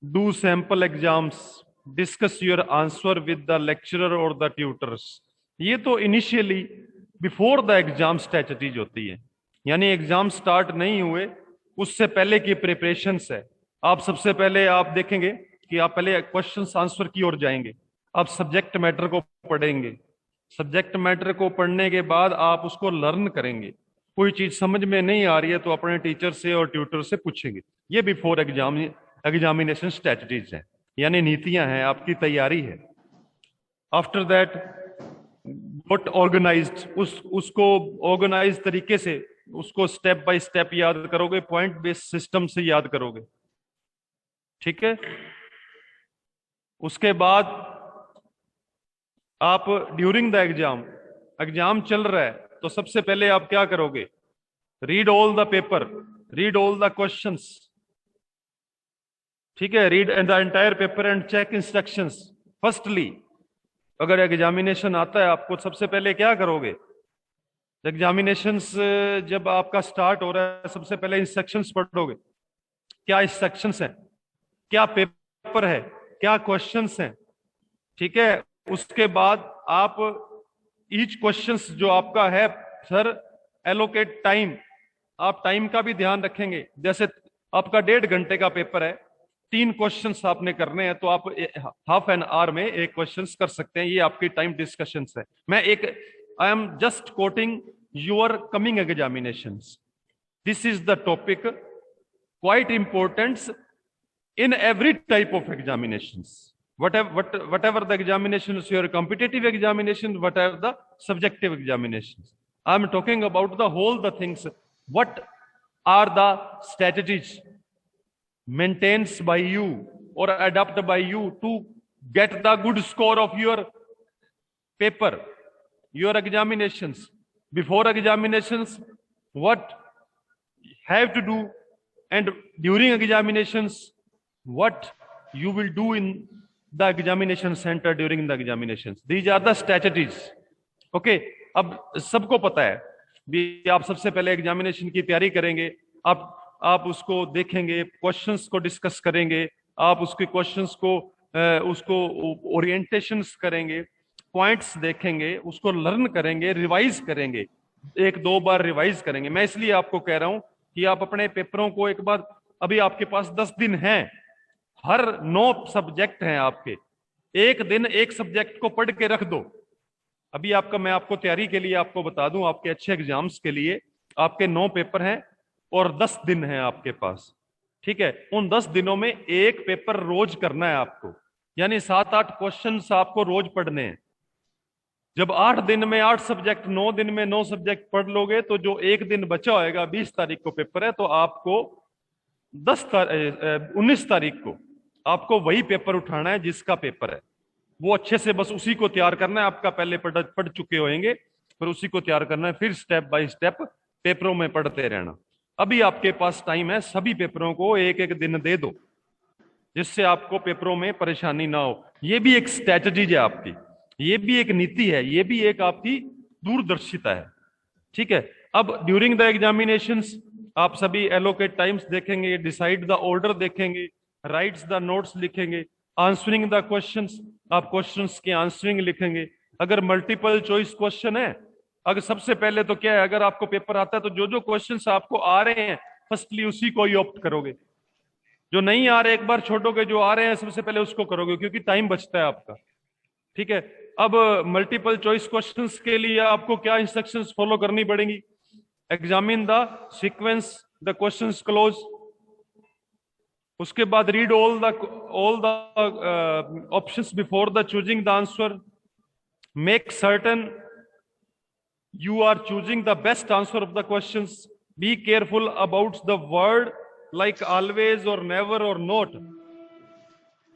do sample exams, discuss your answer with the lecturer or the tutors। ये तो initially before the exam strategies होती है, यानी exam start नहीं हुए उससे पहले की प्रिपरेशंस है। आप सबसे पहले आप देखेंगे कि आप पहले क्वेश्चंस आंसर की ओर जाएंगे, आप सब्जेक्ट मैटर को पढ़ेंगे, सब्जेक्ट मैटर को पढ़ने के बाद आप उसको लर्न करेंगे। कोई चीज समझ में नहीं आ रही है तो अपने टीचर से और ट्यूटर से पूछेंगे। ये बिफोर एग्जामिनेशन स्ट्रेटजीज है, यानी नीतियां हैं, आपकी तैयारी है। आफ्टर दैट गॉट ऑर्गेनाइज्ड, उसको ऑर्गेनाइज तरीके से उसको स्टेप बाय स्टेप याद करोगे, पॉइंट बेस्ड सिस्टम से याद करोगे। ठीक है। उसके बाद आप ड्यूरिंग द एग्जाम, एग्जाम चल रहा है तो सबसे पहले आप क्या करोगे? Read all the paper, read all the questions. ठीक है, read the entire paper and check instructions. Firstly अगर एग्जामिनेशन आता है आपको सबसे पहले क्या करोगे? एग्जामिनेशंस जब आपका स्टार्ट हो रहा है सबसे पहले इंस्ट्रक्शंस पढ़ोगे। क्या इंस्ट्रक्शंस हैं, क्या पेपर है, क्या क्वेश्चंस हैं। ठीक है। उसके बाद आप ईच क्वेश्चंस जो आपका है, सर एलोकेट टाइम, आप टाइम का भी ध्यान रखेंगे। जैसे आपका 1.5 घंटे का पेपर है, 3 क्वेश्चंस आपने करने हैं तो आप हाफ एन आवर में एक क्वेश्चंस कर सकते हैं। ये आपकी टाइम डिस्कशंस है। मैं एक I am just coating your coming examinations. This is the topic quite important in every type of examinations, whatever the examinations, your competitive examinations, whatever the subjective examinations, I'm talking about the whole the things. What are the strategies maintained by you or adopted by you to get the good score of your paper, your examinations? Before examinations, what have to do, and during examinations what you will do in the examination center during the examinations. These are the strategies. Okay, अब सबको पता है भी आप सबसे पहले examination की तैयारी करेंगे, आप उसको देखेंगे, क्वेश्चंस को डिस्कस करेंगे, आप उसके क्वेश्चंस को उसको ओरिएंटेशंस करेंगे, पॉइंट्स देखेंगे, उसको लर्न करेंगे, रिवाइज करेंगे, 1-2 बार रिवाइज करेंगे। मैं इसलिए आपको कह रहा हूं कि आप अपने पेपरों को एक बार, अभी आपके पास 10 दिन हैं, हर 9 सब्जेक्ट हैं आपके, एक दिन एक सब्जेक्ट को पढ़ के रख दो। अभी आपका, मैं आपको तैयारी के लिए आपको बता दूं, आपके अच्छे एग्जाम्स के लिए आपके 9 पेपर हैं और 10 दिन हैं आपके पास। ठीक है, उन 10 दिनों में एक पेपर रोज करना है आपको, यानी 7-8 क्वेश्चंस आपको रोज पढ़ने हैं। जब 8 दिन में 8 सब्जेक्ट, 9 दिन में 9 सब्जेक्ट पढ़ लोगे तो जो एक दिन बचा होएगा, 20 तारीख को पेपर है, तो आपको 19 तारीख को आपको वही पेपर उठाना है जिसका पेपर है, वो अच्छे से बस उसी को तैयार करना है। आपका पहले पढ़ चुके होंगे, फिर उसी को तैयार करना है, फिर स्टेप बाय स्टेप पेपरों में पढ़ते रहना। अभी आपके पास टाइम है, सभी पेपरों को एक एक दिन दे दो जिससे आपको पेपरों में परेशानी ना हो। ये भी एक स्ट्रेटजी है आपकी, ये भी एक नीति है, ये भी एक आपकी दूरदर्शिता है। ठीक है। अब ड्यूरिंग द एग्जामिनेशंस आप सभी एलोकेट टाइम्स देखेंगे, डिसाइड द ऑर्डर देखेंगे, राइट्स द नोट्स लिखेंगे, आंसरिंग द क्वेश्चंस, आप क्वेश्चंस की आंसरिंग लिखेंगे। अगर मल्टीपल चॉइस क्वेश्चन है, अगर सबसे पहले तो क्या है, अगर आपको पेपर आता है तो जो जो क्वेश्चंस आपको आ रहे हैं फर्स्टली उसी को ही ऑप्ट करोगे। जो नहीं आ रहे एक बार छोड़ोगे, जो आ रहे हैं सबसे पहले उसको करोगे, क्योंकि टाइम बचता है आपका। ठीक है। अब मल्टीपल चॉइस क्वेश्चंस के लिए आपको क्या इंस्ट्रक्शंस फॉलो करनी पड़ेंगी? Examine the sequence the questions close. उसके बाद read all the options before the choosing the answer. Make certain you are choosing the best answer of the questions. Be careful about the word like always or never or not.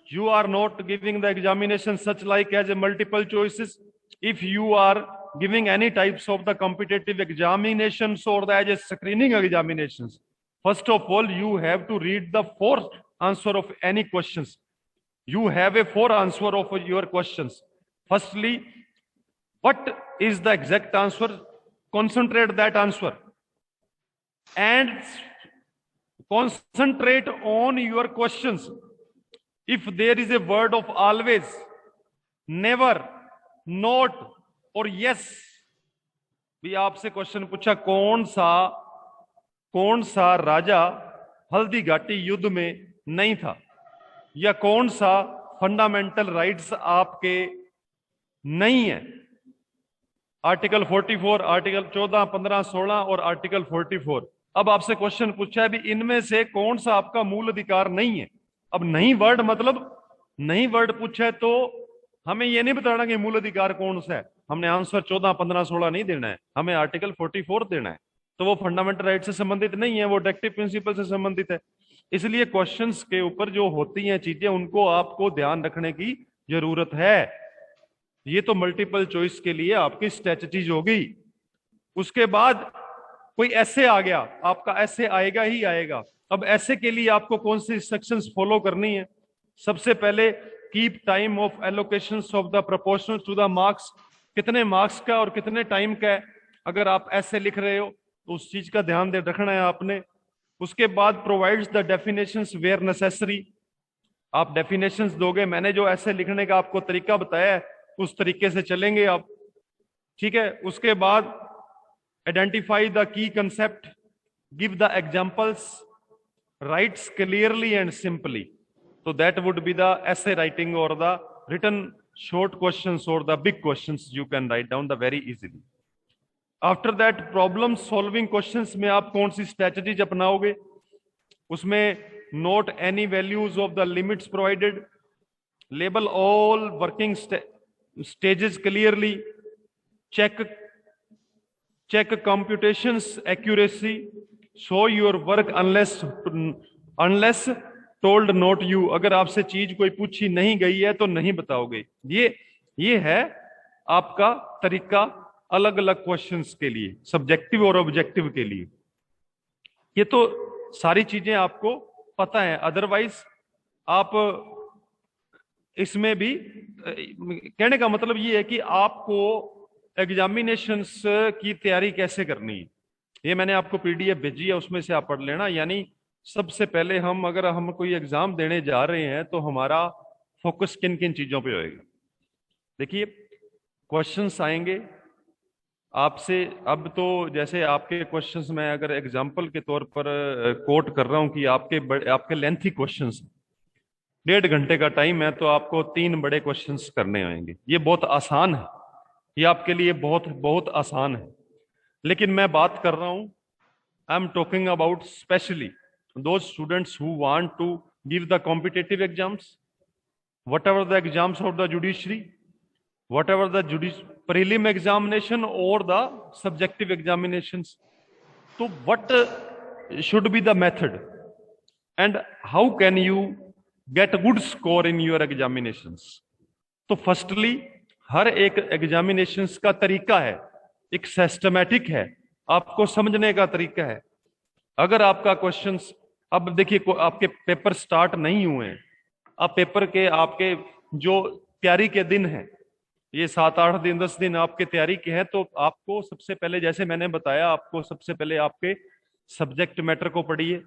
You are not giving the examination such like as a multiple choices. If you are giving any types of the competitive examinations or the as a screening examinations, first of all you have to read the 4th answer of any questions. You have a 4 answer of your questions. Firstly, what is the exact answer? Concentrate that answer and concentrate on your questions. If there is a word of always, never, not और yes, भी आपसे question पूछा कौन सा राजा हल्दी घाटी युद्ध में नहीं था, या कौन सा फंडामेंटल राइट्स आपके नहीं है, आर्टिकल 44, आर्टिकल 14, 15, 16 और आर्टिकल 44। अब आपसे क्वेश्चन पूछा है भी इनमें से कौन सा आपका मूल अधिकार नहीं है। अब नहीं वर्ड मतलब नहीं वर्ड पूछा है तो हमें यह नहीं बताना कि मूल अधिकार कौन सा है, हमने आंसर 14, 15, 16 नहीं देना है, हमें आर्टिकल 44 देना है। तो वो फंडामेंटल राइट से संबंधित नहीं है, वो डायरेक्टिव प्रिंसिपल से संबंधित है। इसलिए क्वेश्चंस के ऊपर जो होती हैं चीजें उनको आपको ध्यान रखने की जरूरत है। ये तो मल्टीपल चॉइस के लिए आपकी स्ट्रेटजीज होगी। उसके बाद कोई ऐसे आ गया, आपका ऐसे आएगा ही आएगा। अब ऐसे के लिए आपको कौन सी इंस्ट्रक्शंस फॉलो करनी है? सबसे पहले keep time of allocations of the proportional to the marks, कितने मार्क्स का और कितने टाइम का है। अगर आप ऐसे लिख रहे हो तो उस चीज का ध्यान दे रखना है आपने। उसके बाद provides the definitions where necessary, आप डेफिनेशंस दोगे, मैंने जो ऐसे लिखने का आपको तरीका बताया है उस तरीके से चलेंगे आप, ठीक है। उसके बाद identify the key concept, give the examples, writes clearly and simply. तो that would be the essay writing or the written short questions or the big questions you can write down the very easily. After that problem solving questions में आप कौन सी strategies अपनाओगे? उसमें note any values of the limits provided, label all working stages clearly, check computations accuracy, show your work unless told not you। अगर आपसे चीज कोई पूछी नहीं गई है तो नहीं बताओगे। ये है आपका तरीका अलग अलग क्वेश्चंस के लिए, सब्जेक्टिव और ऑब्जेक्टिव के लिए। ये तो सारी चीजें आपको पता है, अदरवाइज आप इसमें भी कहने का मतलब ये है कि आपको एग्जामिनेशंस की तैयारी कैसे करनी है, ये मैंने आपको पीडीएफ भेजी है, उसमें से आप पढ़ लेना। यानी सबसे पहले अगर हम कोई एग्जाम देने जा रहे हैं तो हमारा फोकस किन किन चीजों पे होएगा। देखिए क्वेश्चंस आएंगे आपसे, अब तो जैसे आपके क्वेश्चंस मैं अगर एग्जांपल के तौर पर कोट कर रहा हूं कि आपके लेंथी क्वेश्चंस, 1.5 घंटे का टाइम है तो आपको 3 बड़े क्वेश्चंस करने होंगे। ये बहुत आसान है, ये आपके लिए बहुत बहुत आसान है। लेकिन मैं बात कर रहा हूं, I am talking about specially those students who want to give the competitive exams, whatever the exams of the judiciary, whatever the prelim examination or the subjective examinations. So what should be the method and how can you get a good score in your examinations? तो firstly हर एक examinations का तरीका है, एक systematic है, आपको समझने का तरीका है। अगर आपका क्वेश्चंस, अब देखिए आपके पेपर स्टार्ट नहीं हुए हैं, अब पेपर के आपके जो तैयारी के दिन है, ये 7, 8 दिन 10 दिन आपके तैयारी के हैं, तो आपको सबसे पहले जैसे मैंने बताया, आपको सबसे पहले आपके सब्जेक्ट मैटर को पढ़िए,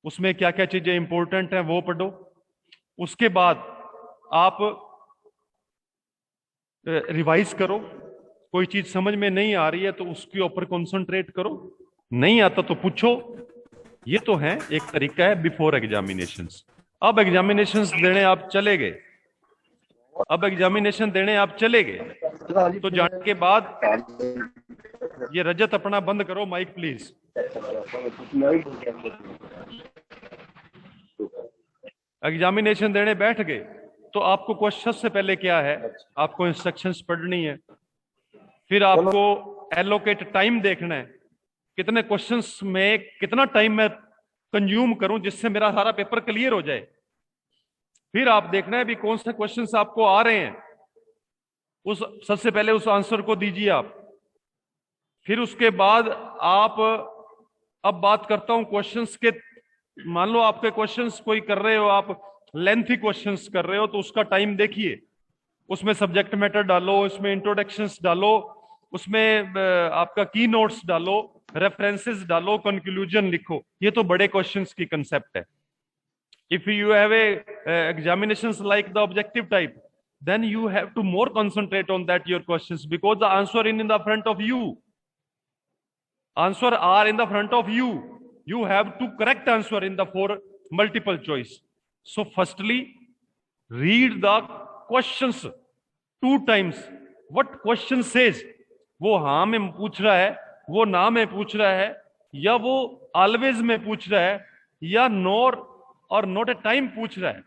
उसमें क्या क्या चीजें इंपॉर्टेंट हैं वो पढ़ो। उसके बाद आप रिवाइज करो, कोई चीज समझ में नहीं आ रही है तो उसके ऊपर कंसंट्रेट करो, नहीं आता तो पूछो। ये तो है एक तरीका है बिफोर एग्जामिनेशंस। अब एग्जामिनेशंस देने आप चले गए, तो जाने के बाद ये रजत अपना बंद करो माइक प्लीज। एग्जामिनेशन देने बैठ गए तो आपको क्वेश्चन से पहले क्या है, आपको इंस्ट्रक्शंस पढ़नी है, फिर आपको एलोकेट टाइम देखना है, कितने क्वेश्चंस में कितना टाइम मैं कंज्यूम करूं जिससे मेरा सारा पेपर क्लियर हो जाए। फिर आप देखना है भी कौन से क्वेश्चंस आपको आ रहे हैं, उस सबसे पहले उस आंसर को दीजिए आप। फिर उसके बाद आप, अब बात करता हूं क्वेश्चंस के, मान लो आपके क्वेश्चंस कोई कर रहे हो, आप लेंथी क्वेश्चंस कर रहे हो तो उसका टाइम देखिए, उसमें सब्जेक्ट मैटर डालो, उसमें इंट्रोडक्शंस डालो, उसमें आपका की नोट्स डालो, रेफरेंसेस डालो, कंक्लूजन लिखो। ये तो बड़े क्वेश्चंस की कंसेप्ट है। If you have a examinations like the objective type, then you have to more concentrate on that your questions, because the answer in the front of you, answer are in the front of you. You have to correct answer in the for multiple choice. So firstly, read the questions 2 times. What question says, वो हाँ में पूछ रहा है, वो ना में पूछ रहा है, या वो ऑलवेज में पूछ रहा है, या नोर और नॉट ए टाइम पूछ रहा है,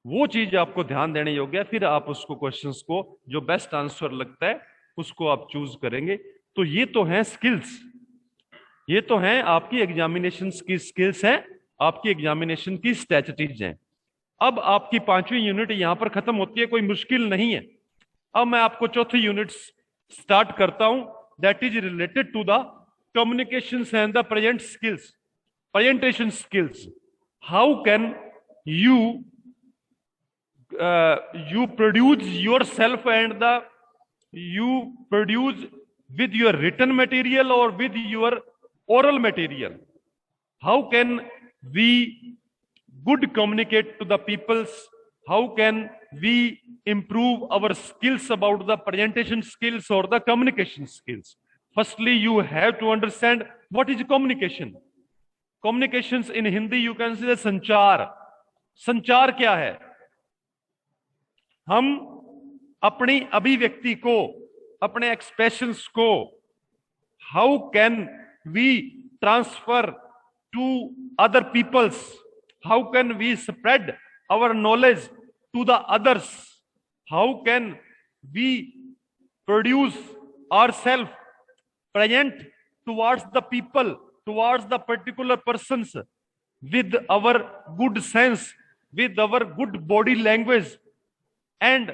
वो चीज आपको ध्यान देने योग्य है। फिर आप उसको क्वेश्चंस को जो बेस्ट आंसर लगता है उसको आप चूज करेंगे। तो ये तो हैं स्किल्स, ये तो हैं आपकी एग्जामिनेशन की स्किल्स हैं, आपकी एग्जामिनेशन की स्ट्रेटजीज हैं। अब आपकी 5वीं यूनिट यहां पर खत्म होती है, कोई मुश्किल नहीं है। अब मैं आपको चौथी यूनिट स्टार्ट करता हूं, that is related to the communications and the present skills, presentation skills. How can you you produce yourself and the you produce with your written material or with your oral material. How can we good communicate to the peoples? How can we improve our skills about the presentation skills or the communication skills? Firstly, you have to understand what is communication. Communications in Hindi you can say संचार। संचार क्या है? हम अपनी अभिव्यक्ति को, अपने expressions को, how can we transfer to other peoples, how can we spread our knowledge to the others, how can we produce ourselves present towards the people, towards the particular persons with our good sense, with our good body language, and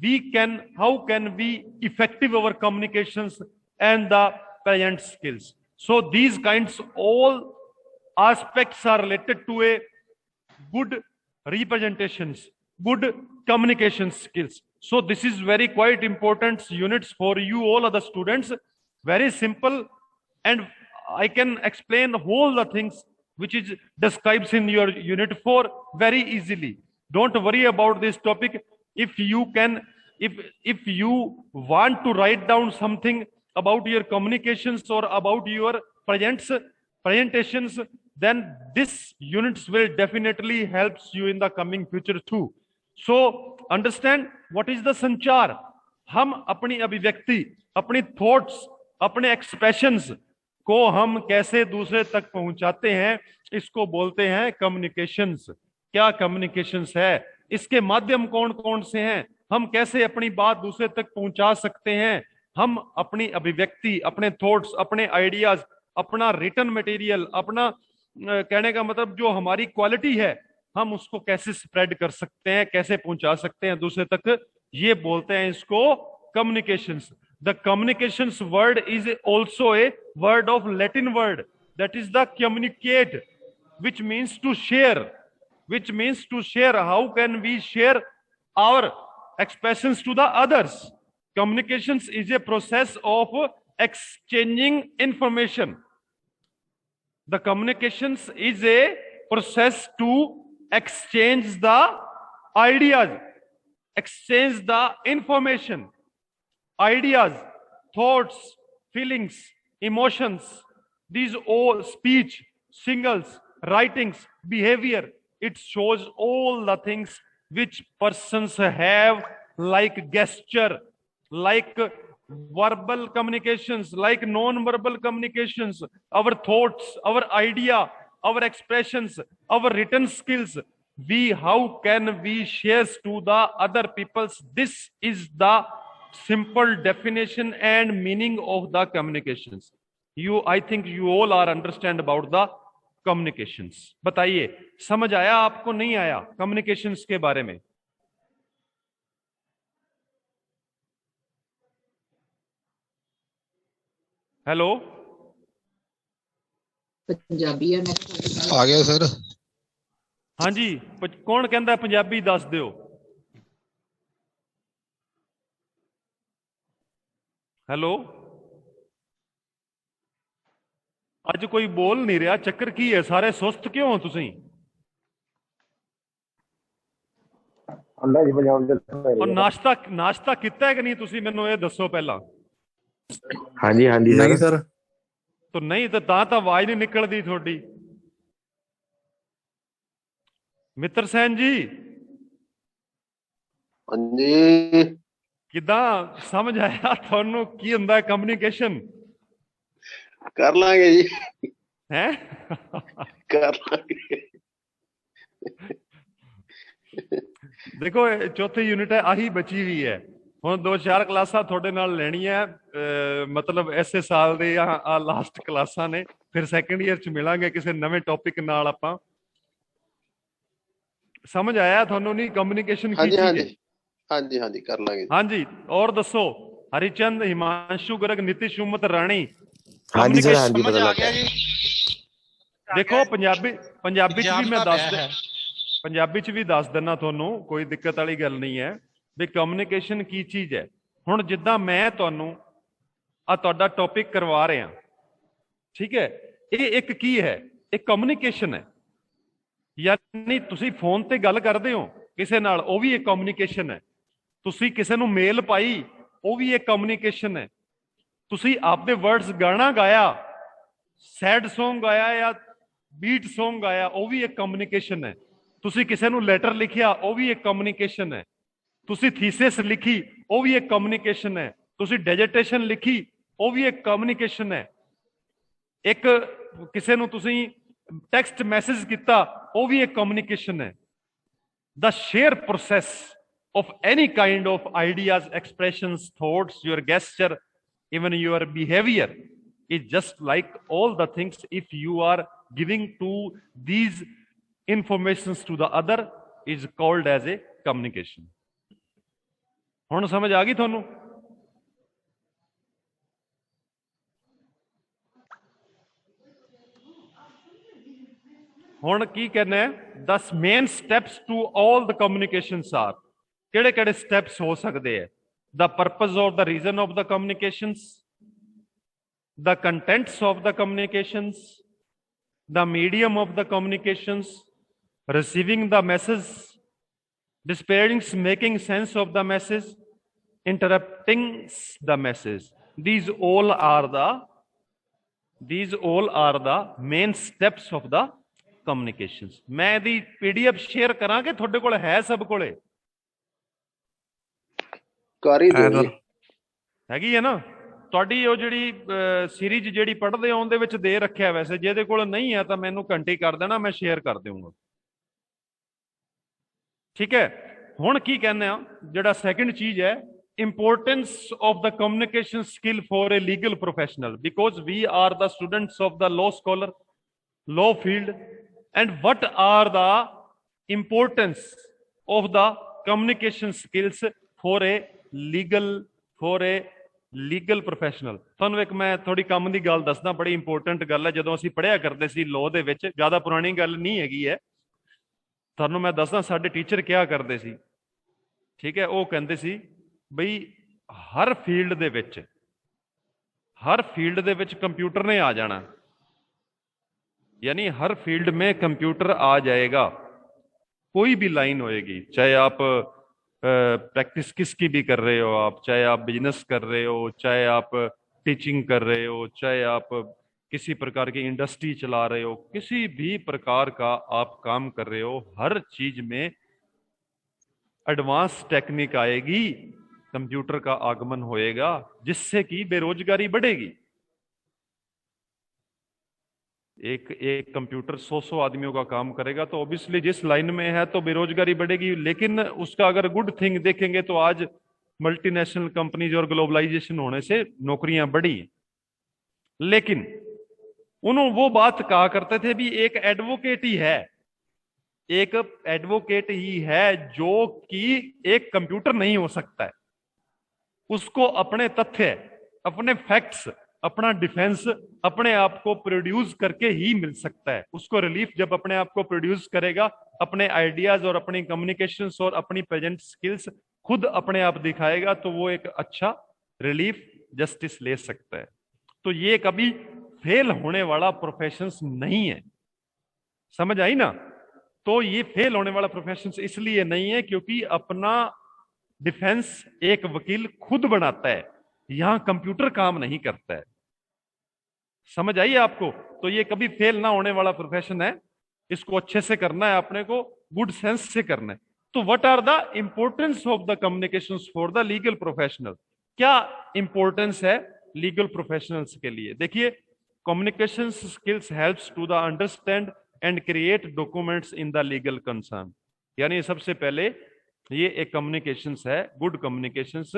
we can, how can we effective our communications and the present skills. So these kinds all aspects are related to a good representations, good communication skills. So this is very quite important units for you all other students, very simple, and I can explain all the things which is describes in your unit 4 very easily. Don't worry about this topic. If you can, if you want to write down something about your communications or about your presentations, then this units will definitely helps you in the coming future too. So understand what is the संचार। हम अपनी अभिव्यक्ति, अपनी thoughts, अपने expressions को हम कैसे दूसरे तक पहुंचाते हैं, इसको बोलते हैं कम्युनिकेशंस। क्या कम्युनिकेशंस है, इसके माध्यम कौन कौन से हैं, हम कैसे अपनी बात दूसरे तक पहुंचा सकते हैं, हम अपनी अभिव्यक्ति, अपने थॉट्स, अपने आइडियाज, अपना रिटन मटेरियल, अपना कहने का मतलब जो हमारी क्वालिटी है, हम उसको कैसे स्प्रेड कर सकते हैं, कैसे पहुंचा सकते हैं दूसरे तक, ये बोलते हैं इसको communications. The communications word is also a word of Latin word, that is the communicate, which means to share, which means to share. How can we share our expressions to the others? Communications is a process of exchanging information. The communications is a process to exchange the ideas, exchange the information, ideas, thoughts, feelings, emotions, these all speech, singles, writings, behavior. It shows all the things which persons have, like gesture, like verbal communications, like non-verbal communications, our thoughts, our idea, our expressions, our written skills. We, how can we share to the other peoples? This is the simple definition and meaning of the communications. I think you all are understand about the communications. बताइए समझ आया आपको, नहीं आया communications के बारे में? Hello, Punjabi है आ गया सर। हाँ जी, कौन कहता पंजाबी दस दियो। हेलो, अज कोई बोल नहीं रहा, चक्कर की है, सारे सुस्त क्यों हो तुसी? ਆਂਦਾ ਜੀ ਪੰਜਾਬ ਦੇ और नाश्ता नाश्ता किता है कि नहीं तुसी मैनू ये दसो पहला। ਹਾਂਜੀ ਹਾਂਜੀ नहीं ਸਰ। सर। तो नहीं तो ता आवाज नहीं निकलती थोड़ी। मित्र सैन जी ਹਾਂਜੀ किदा समझ आया थानू की हुंदा कम्युनिकेशन ਕਰ ਲਾਂਗੇ ਜੀ है? ਕਰ ਲਾਂਗੇ। देखो चौथी यूनिट है आही बची हुई है। ਹੁਣ 2-4 ਕਲਾਸਾਂ ਤੁਹਾਡੇ ਨਾਲ ਲੈਣੀਆਂ ਮਤਲਬ ਐਸੇ ਸਾਲ ਦੇ ਆ ਲਾਸਟ ਕਲਾਸਾਂ ਨੇ, ਫਿਰ ਸੈਕੰਡ ਈਅਰ ਚ ਮਿਲਾਂਗੇ ਕਿਸੇ ਨਵੇਂ ਟੌਪਿਕ ਨਾਲ। ਆਪਾਂ ਸਮਝ ਆਇਆ ਤੁਹਾਨੂੰ ਨਹੀਂ ਕਮਿਊਨੀਕੇਸ਼ਨ ਕੀ ਹਾਂਜੀ ਚੀਜ਼ ਹੈ? ਹਾਂਜੀ ਹਾਂਜੀ ਹਾਂਜੀ ਕਰ ਲਾਂਗੇ। ਹਾਂਜੀ ਔਰ ਦੱਸੋ ਹਰੀਚੰਦ, ਹਿਮਾਂਸ਼ੂ ਗਰਗ, ਨਿਤਿਸ਼ ਉਮਤ ਰਾਣੀ। ਹਾਂਜੀ ਸਰ ਹਾਂਜੀ ਪਤਾ ਲੱਗ ਗਿਆ ਜੀ। ਦੇਖੋ ਪੰਜਾਬੀ ਚ ਵੀ ਮੈਂ ਪੰਜਾਬੀ ਚ ਵੀ ਦੱਸ ਦਿੰਦਾ ਤੁਹਾਨੂੰ, ਕੋਈ ਦਿੱਕਤ ਵਾਲੀ ਗੱਲ ਨਹੀਂ ਹੈ ਵੀ ਕਮਿਊਨੀਕੇਸ਼ਨ ਕੀ ਚੀਜ਼ ਹੈ। ਹੁਣ ਜਿੱਦਾਂ ਮੈਂ ਤੁਹਾਨੂੰ ਆ ਤੁਹਾਡਾ ਟੌਪਿਕ ਕਰਵਾ ਰਿਹਾ, ਠੀਕ ਹੈ, ਇਹ ਇੱਕ ਕੀ ਹੈ, ਇਹ ਕਮਿਊਨੀਕੇਸ਼ਨ ਹੈ। ਯਾਨੀ ਤੁਸੀਂ ਫੋਨ ਤੇ ਗੱਲ ਕਰਦੇ ਹੋ ਕਿਸੇ ਨਾਲ, ਉਹ ਵੀ ਇੱਕ ਕਮਿਊਨੀਕੇਸ਼ਨ ਹੈ। ਤੁਸੀਂ ਕਿਸੇ ਨੂੰ ਮੇਲ ਪਾਈ, ਉਹ ਵੀ ਇੱਕ ਕਮਿਊਨੀਕੇਸ਼ਨ ਹੈ। ਤੁਸੀਂ ਆਪਦੇ ਵਰਡਸ ਗਾਣਾ ਗਾਇਆ, ਸੈਡ ਸੌਂਗ ਗਾਇਆ ਜਾਂ ਬੀਟ ਸੌਂਗ ਗਾਇਆ, ਉਹ ਵੀ ਇੱਕ ਕਮਿਊਨੀਕੇਸ਼ਨ ਹੈ। ਤੁਸੀਂ ਕਿਸੇ ਨੂੰ ਲੈਟਰ ਲਿਖਿਆ, ਉਹ ਵੀ ਇੱਕ ਕਮਿਊਨੀਕੇਸ਼ਨ ਹੈ। ਤੁਸੀਂ ਥੀਸਿਸ ਲਿਖੀ, ਉਹ ਵੀ ਇੱਕ ਕਮਿਊਨੀਕੇਸ਼ਨ ਹੈ। ਤੁਸੀਂ ਡੈਜਰਟੇਸ਼ਨ ਲਿਖੀ, ਉਹ ਵੀ ਇੱਕ ਕਮਿਊਨੀਕੇਸ਼ਨ ਹੈ। ਇੱਕ ਕਿਸੇ ਨੂੰ ਤੁਸੀਂ ਟੈਕਸਟ ਮੈਸੇਜ ਕੀਤਾ, ਉਹ ਵੀ ਇੱਕ ਕਮਿਊਨੀਕੇਸ਼ਨ ਹੈ। The sheer process of any kind of ideas, expressions, thoughts, your gesture, even your behavior is just like all the things. If you are giving to these informations to the other, is called as a communication. ਹੁਣ ਸਮਝ ਆ ਗਈ ਤੁਹਾਨੂੰ? ਹੁਣ ਕੀ ਕਰਨਾ ਹੈ? 10 main steps to all the communications are. ਕਿਹੜੇ ਕਿਹੜੇ ਸਟੈਪਸ ਹੋ ਸਕਦੇ ਹੈ? The purpose of the reason of the communications, the contents of the communications, the medium of the communications, receiving the message, despairing, making sense of the message, interrupting the message. These all are the main steps of the communications. मैं दी PDF share करा के थोड़े कोल है, सब कोले ਕਰ ਹੀ ਦਿਓ ਜੀ। हैगी है ना? ਤੁਹਾਡੀ ਉਹ ਜਿਹੜੀ ਸੀਰੀਜ਼ ਜਿਹੜੀ ਪੜ੍ਹਦੇ ਹੋ ਉਹਦੇ ਵਿੱਚ ਦੇ ਰੱਖਿਆ। ਵੈਸੇ ਜਿਹਦੇ ਕੋਲ ਨਹੀਂ ਹੈ ਤਾਂ ਮੈਨੂੰ ਘੰਟੀ ਕਰ ਦੇਣਾ, ਮੈਂ ਸ਼ੇਅਰ ਕਰ ਦੇਵਾਂਗਾ। ठीक है, हुण की कहने जड़ा सैकंड चीज है, importance of the communication skill for a legal professional, because we are the students of the law scholar, law field, and what are the importance of the communication skills for a legal professional. ਤੁਹਾਨੂੰ ਇੱਕ ਮੈਂ ਥੋੜੀ ਕੰਮ ਦੀ ਗੱਲ ਦੱਸਦਾ, ਬੜੀ important ਗੱਲ ਹੈ। ਜਦੋਂ ਅਸੀਂ ਪੜ੍ਹਿਆ ਕਰਦੇ ਸੀ ਲੋ ਦੇ ਵਿੱਚ, ਜ਼ਿਆਦਾ ਪੁਰਾਣੀ ਗੱਲ ਨਹੀਂ ਹੈਗੀ ਹੈ, ਤੁਹਾਨੂੰ ਮੈਂ ਦੱਸਦਾ ਸਾਡੇ ਟੀਚਰ ਕਿਹਾ ਕਰਦੇ ਸੀ, ਠੀਕ ਹੈ। ਉਹ ਕਹਿੰਦੇ ਸੀ ਬਈ ਹਰ ਫੀਲਡ ਦੇ ਵਿੱਚ ਕੰਪਿਊਟਰ ਨੇ ਆ ਜਾਣਾ, यानी हर फील्ड में कंप्यूटर आ जाएगा। कोई भी लाइन होएगी, चाहे आप प्रैक्टिस किसकी भी कर रहे हो, आप चाहे आप बिजनेस कर रहे हो, चाहे आप टीचिंग कर रहे हो, चाहे आप किसी प्रकार की इंडस्ट्री चला रहे हो, किसी भी प्रकार का आप काम कर रहे हो, हर चीज में एडवांस टेक्निक आएगी, कंप्यूटर का आगमन होएगा, जिससे कि बेरोजगारी बढ़ेगी। एक कंप्यूटर 100 आदमियों का काम करेगा तो ऑब्वियसली जिस लाइन में है तो बेरोजगारी बढ़ेगी। लेकिन उसका अगर गुड थिंग देखेंगे तो आज मल्टीनेशनल कंपनीज और ग्लोबलाइजेशन होने से नौकरियां बढ़ी। लेकिन उन्होंने वो बात कहा करते थे भी एक एडवोकेट ही है जो कि एक कंप्यूटर नहीं हो सकता है। उसको अपने तथ्य, अपने फैक्ट्स, अपना डिफेंस अपने आप को प्रोड्यूस करके ही मिल सकता है। उसको रिलीफ जब अपने आप को प्रोड्यूस करेगा, अपने आइडियाज और अपनी कम्युनिकेशंस और अपनी प्रेजेंट स्किल्स खुद अपने आप दिखाएगा, तो वो एक अच्छा रिलीफ जस्टिस ले सकता है। तो ये कभी फेल होने वाला प्रोफेशन नहीं है। समझ आई ना? तो ये फेल होने वाला प्रोफेशन इसलिए नहीं है क्योंकि अपना डिफेंस एक वकील खुद बनाता है, यहां कंप्यूटर काम नहीं करता है। समझ आइए आपको? तो ये कभी फेल ना होने वाला प्रोफेशन है, इसको अच्छे से करना है, अपने को गुड सेंस से करना है। तो what are the importance of the communications for the legal professional? क्या इंपॉर्टेंस है लीगल प्रोफेशनल्स के लिए? देखिए, communication skills helps to the understand and create documents in the legal concern. यानी सबसे पहले ये एक कम्युनिकेशंस है, गुड कम्युनिकेशंस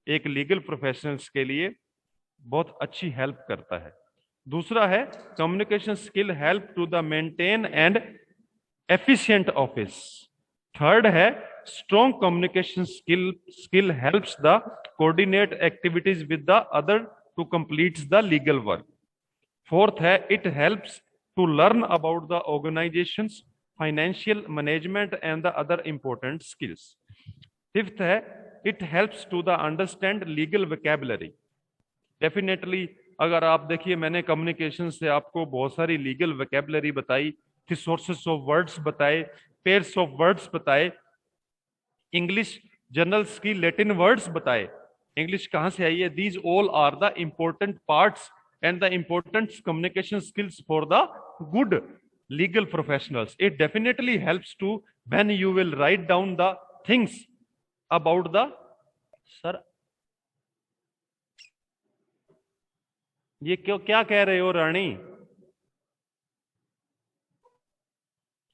एक लीगल प्रोफेशनल्स के लिए बहुत अच्छी हेल्प करता है। दूसरा है communication skill help to the maintain and efficient office. Third है strong communication skill helps the coordinate activities with the other to complete the legal work. Fourth है it helps to learn about the organisations, financial management and the other important skills. Fifth है it helps to the understand legal vocabulary. Definitely अगर आप देखिए, मैंने communication से आपको बहुत सारी लीगल वोकैबुलरी बताई, थिसॉरस ऑफ वर्ड्स बताए, पेयर्स ऑफ वर्ड्स बताए, इंग्लिश जनरल्स की लैटिन वर्ड्स बताए, इंग्लिश कहां से आई है। These all are the important parts and the important communication skills for the good legal professionals. It definitely helps to when you will write down the things about the sir, ये क्यों क्या कह रहे हो रानी?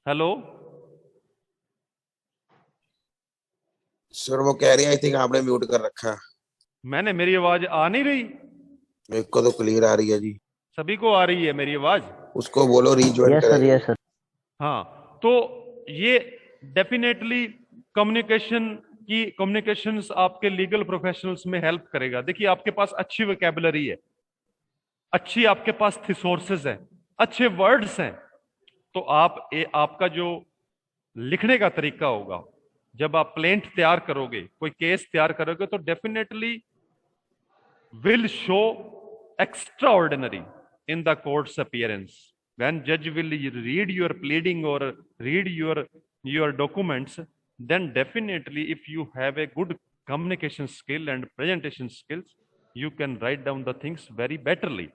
हेलो सर वो कह रही है, आई थिंक आपने म्यूट कर रखा है। मैंने, मेरी आवाज आ नहीं रही? मेरे को तो क्लियर आ रही है जी। सभी को आ रही है मेरी आवाज? उसको बोलो रीज्वाइन करें। Yes sir. हाँ, तो ये डेफिनेटली कम्युनिकेशंस आपके लीगल प्रोफेशनल्स में हेल्प करेगा। देखिए, आपके पास अच्छी वोकैबुलरी है, अच्छी आपके पास थिसॉरसेस है, अच्छे वर्ड्स हैं, तो आपका जो लिखने का तरीका होगा, जब आप प्लेंट तैयार करोगे, कोई केस तैयार करोगे, तो definitely will show extraordinary in the court's appearance. When judge will read your pleading or read your documents, then definitely if you have a good communication skill and presentation skills, you can write down the things very betterly.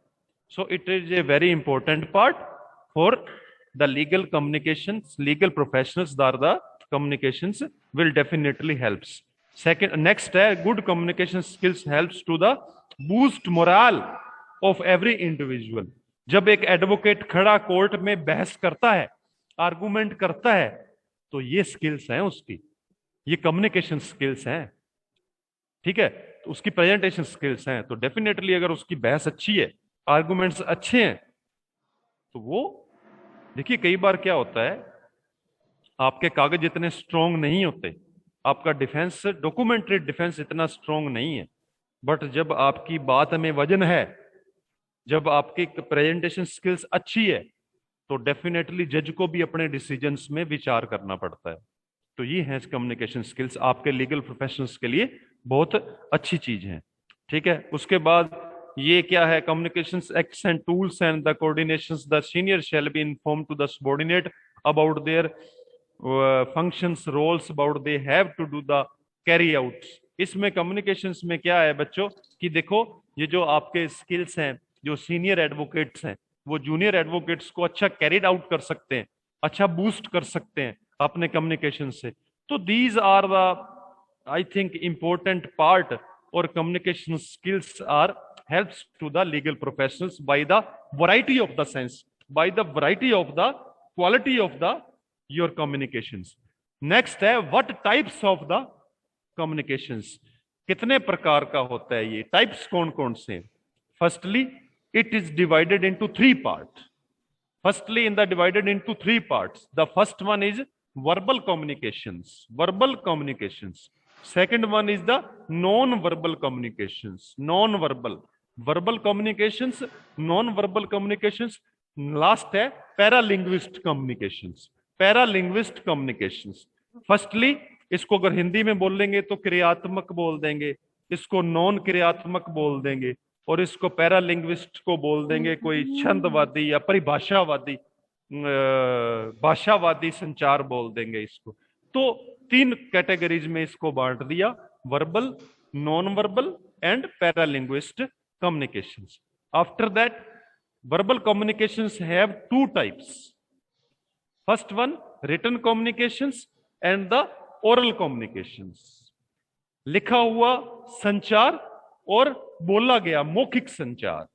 So it is a very important part for the legal communications. Legal professionals are the communications will definitely helps. Next, good communication skills helps to the boost morale of every individual. जब एक advocate खड़ा court में बहस करता है, argument करता है, तो ये स्किल्स हैं उसकी, ये कम्युनिकेशन स्किल्स हैं, ठीक है, तो उसकी प्रेजेंटेशन स्किल्स हैं। तो डेफिनेटली अगर उसकी बहस अच्छी है, आर्गुमेंट्स अच्छे हैं, तो वो देखिए, कई बार क्या होता है, आपके कागज इतने स्ट्रोंग नहीं होते, आपका डिफेंस, डॉक्यूमेंट्री डिफेंस इतना स्ट्रोंग नहीं है, बट जब आपकी बात में वजन है, जब आपकी प्रेजेंटेशन स्किल्स अच्छी है, तो डेफिनेटली जज को भी अपने डिसीजंस में विचार करना पड़ता है। तो ये है कम्युनिकेशन स्किल्स, आपके लीगल प्रोफेशनल्स के लिए बहुत अच्छी चीज है, ठीक है। उसके बाद ये क्या है, communication acts and tools and the coordinations, the senior shall be inform to the subordinate about their functions, roles about they have to do the carry out. इसमें कम्युनिकेशंस में क्या है बच्चों, कि देखो, ये जो आपके स्किल्स हैं, जो सीनियर एडवोकेट्स हैं, वो जूनियर एडवोकेट्स को अच्छा कैरिड आउट कर सकते हैं, अच्छा बूस्ट कर सकते हैं अपने कम्युनिकेशन से। तो these are the, I think, important part, और communication skills are helps to the legal professionals by the variety of the sense, by the variety of the quality of the your communications. Next है what types of the communications, कितने प्रकार का होता है ये, types कौन कौन से? Firstly it is divided into three parts. Firstly, divided into three parts. The first one is verbal communications. Verbal communications. Second one is the non-verbal communications. Non-verbal. Verbal communications, non-verbal communications. Last है paralinguist communications. Paralinguist communications. Firstly, इसको अगर हिंदी में बोल लेंगे तो क्रियात्मक बोल देंगे, इसको नॉन क्रियात्मक बोल देंगे, और इसको पैरालिंग्विस्ट को बोल देंगे कोई छंदवादी या परिभाषावादी। भाषावादी संचार बोल देंगे इसको। तो 3 कैटेगरीज में इसको बांट दिया, verbal, non verbal and paralinguist communications. After that, verbal communications have 2 types. First one, written communications and the oral communications. लिखा हुआ संचार और बोला गया मौखिक संचार,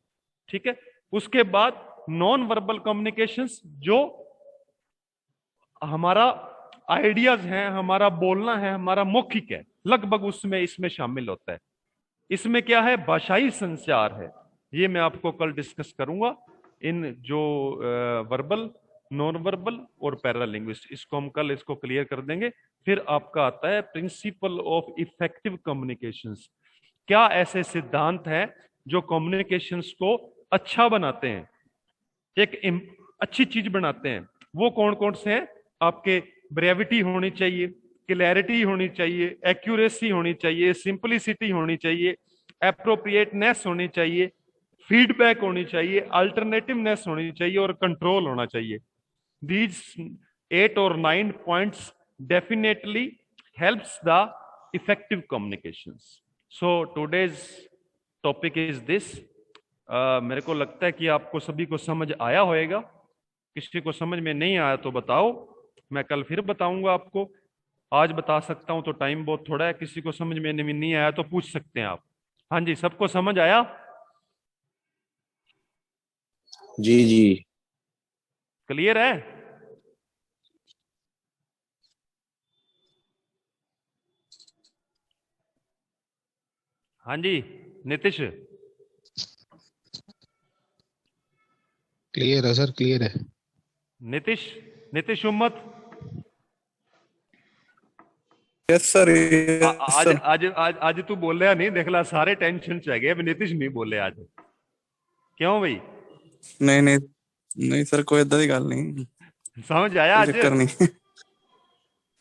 ठीक है। उसके बाद नॉन वर्बल कम्युनिकेशंस, जो हमारा आइडियाज है, हमारा बोलना है, हमारा मौखिक है, लगभग उसमें इसमें शामिल होता है। इसमें क्या है, भाषाई संचार है। ये मैं आपको कल डिस्कस करूंगा, इन जो वर्बल, नॉन वर्बल और पैरालिंग्विस्ट, इसको हम कल इसको क्लियर कर देंगे। फिर आपका आता है प्रिंसिपल ऑफ इफेक्टिव कम्युनिकेशंस। क्या ऐसे सिद्धांत हैं जो कम्युनिकेशंस को अच्छा बनाते हैं, एक अच्छी चीज बनाते हैं। वो कौन कौन से हैं? आपके ब्रेविटी होनी चाहिए, क्लैरिटी होनी चाहिए, एक्यूरेसी होनी चाहिए, सिंपलिसिटी होनी चाहिए, एप्रोप्रिएटनेस होनी चाहिए, फीडबैक होनी चाहिए, अल्टरनेटिवनेस होनी चाहिए और कंट्रोल होना चाहिए। These 8 or 9 points definitely helps the effective communications. So today's topic is this. मेरे को लगता है कि आपको सभी को समझ आया होगा। किसी को समझ में नहीं आया तो बताओ, मैं कल फिर बताऊंगा आपको। आज बता सकता हूं तो टाइम बहुत थोड़ा है। किसी को समझ में नहीं आया तो पूछ सकते हैं आप। हाँ जी, सबको समझ आया? जी जी, क्लियर है? हाँ जी नीतीश, क्लियर है सर, क्लियर है। नीतीश उम्मत, यस सर। आज आज आज आज तू बोलिया नहीं, देख ला सारे टेंशन च गए। नीतीश नहीं बोले आज, क्यों भाई? नहीं नहीं नहीं सर, कोई इदा की गल नहीं, समझ आया आज? चक्कर नहीं।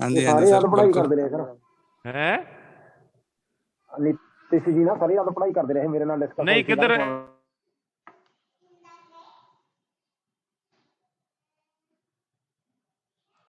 हाँ जी, हाँ सारे जी याद सर, पढ़ाई बिल्कुल। करते रहे सर। हैं? नीतीश जी ना सारी याद पढ़ाई करते रहे, मेरे नाल डिस्कस नहीं किधर